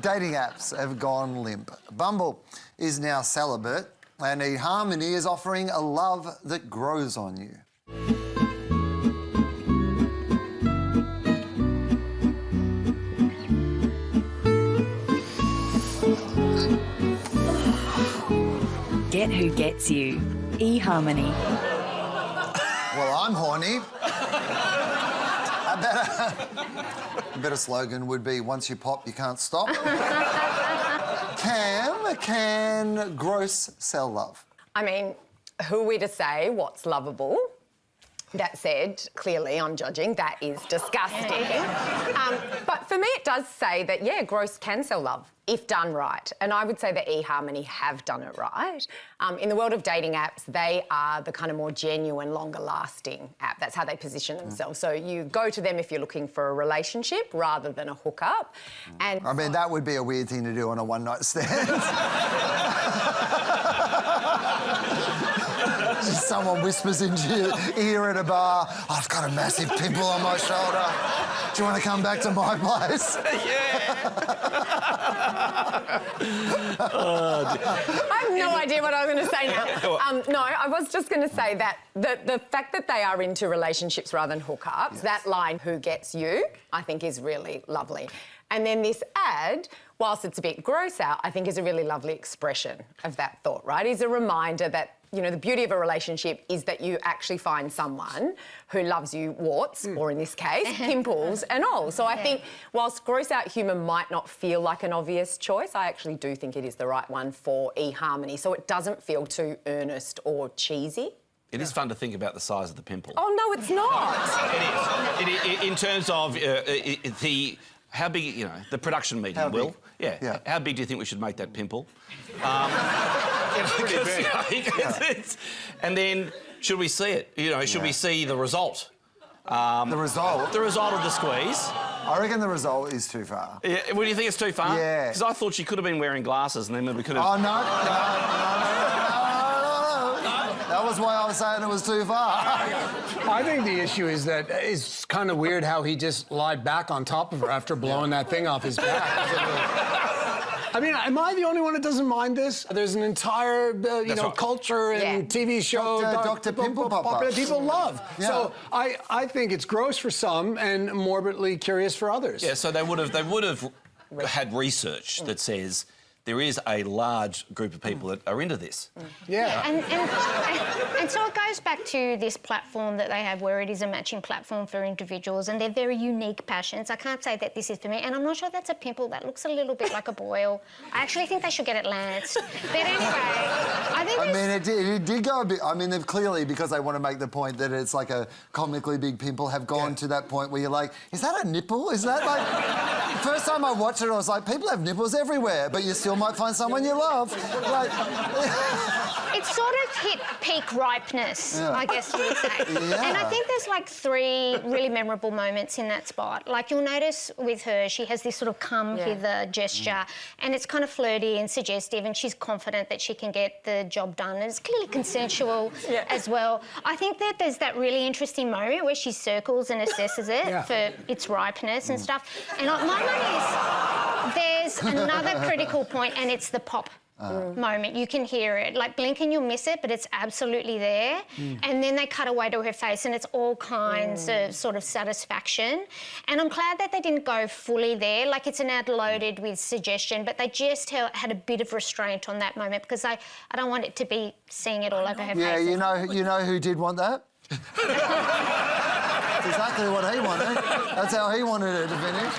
Dating apps have gone limp. Bumble is now celibate, and eHarmony is offering a love that grows on you. Get who gets you. eHarmony. Well, I'm horny. A better slogan would be, once you pop, you can't stop. Can gross sell love? I mean, who are we to say what's lovable? That said, clearly I'm judging. That is disgusting. But for me, it does say that, yeah, gross can sell love if done right. And I would say that eHarmony have done it right. In the world of dating apps, they are the kind of more genuine, longer-lasting app. That's how they position themselves. So you go to them if you're looking for a relationship rather than a hookup. And I mean, that would be a weird thing to do on a one-night stand. Just someone whispers into your ear at a bar, I've got a massive pimple on my shoulder. Do you want to come back to my place? I have no idea what I was going to say now. No, I was just going to say that the fact that they are into relationships rather than hookups, yes. That line, who gets you, I think is really lovely. And then this ad, whilst it's a bit gross out, I think is a really lovely expression of that thought, right? It's a reminder that, you know, the beauty of a relationship is that you actually find someone who loves you warts, or in this case, pimples and all. So I think whilst gross out humour might not feel like an obvious choice, I actually do think it is the right one for eHarmony. So it doesn't feel too earnest or cheesy. It is fun to think about the size of the pimple. Oh, no, it's not. It is. In terms of how big, you know, the production meeting, how Will? Big? Yeah. How big do you think we should make that pimple? It's pretty big. And then, should we see it? You know, should we see the result? The result? The result of the squeeze. I reckon the result is too far. Yeah, well, do you think it's too far? Yeah. Because I thought she could have been wearing glasses and then we could have... Oh, no. That was why I was saying it was too far. I think the issue is that it's kind of weird how he just lied back on top of her after blowing that thing off his back. I mean, am I the only one that doesn't mind this? There's an entire, culture and TV show... Dr. Pimple Popper. That people love. Yeah. So I think it's gross for some and morbidly curious for others. Yeah, so they would have had research that says there is a large group of people that are into this. Yeah. And so it goes back to this platform that they have where it is a matching platform for individuals and they're very unique passions. I can't say that this is for me, and I'm not sure that's a pimple. That looks a little bit like a boil. I actually think they should get it lanced. But anyway, I mean, it did go a bit... I mean, they've clearly, because they want to make the point that it's like a comically big pimple, have gone to that point where you're like, is that a nipple? Is that like... The first time I watched it, I was like, people have nipples everywhere, but you still might find someone you love. Like... It sort of hit peak ripeness, I guess you would say. Yeah. And I think there's like 3 really memorable moments in that spot. Like you'll notice with her, she has this sort of come hither gesture and it's kind of flirty and suggestive and she's confident that she can get the job done. And it's clearly consensual as well. I think that there's that really interesting moment where she circles and assesses it for its ripeness and stuff. And my money is there's another critical point and it's the pop. Moment. You can hear it. Like blink and you'll miss it, but it's absolutely there. And then they cut away to her face and it's all kinds of sort of satisfaction. And I'm glad that they didn't go fully there. Like it's an ad loaded with suggestion, but they just had a bit of restraint on that moment because I don't want it to be seeing it all over her face. Yeah, you know who did want that? That's exactly what he wanted. That's how he wanted it to finish.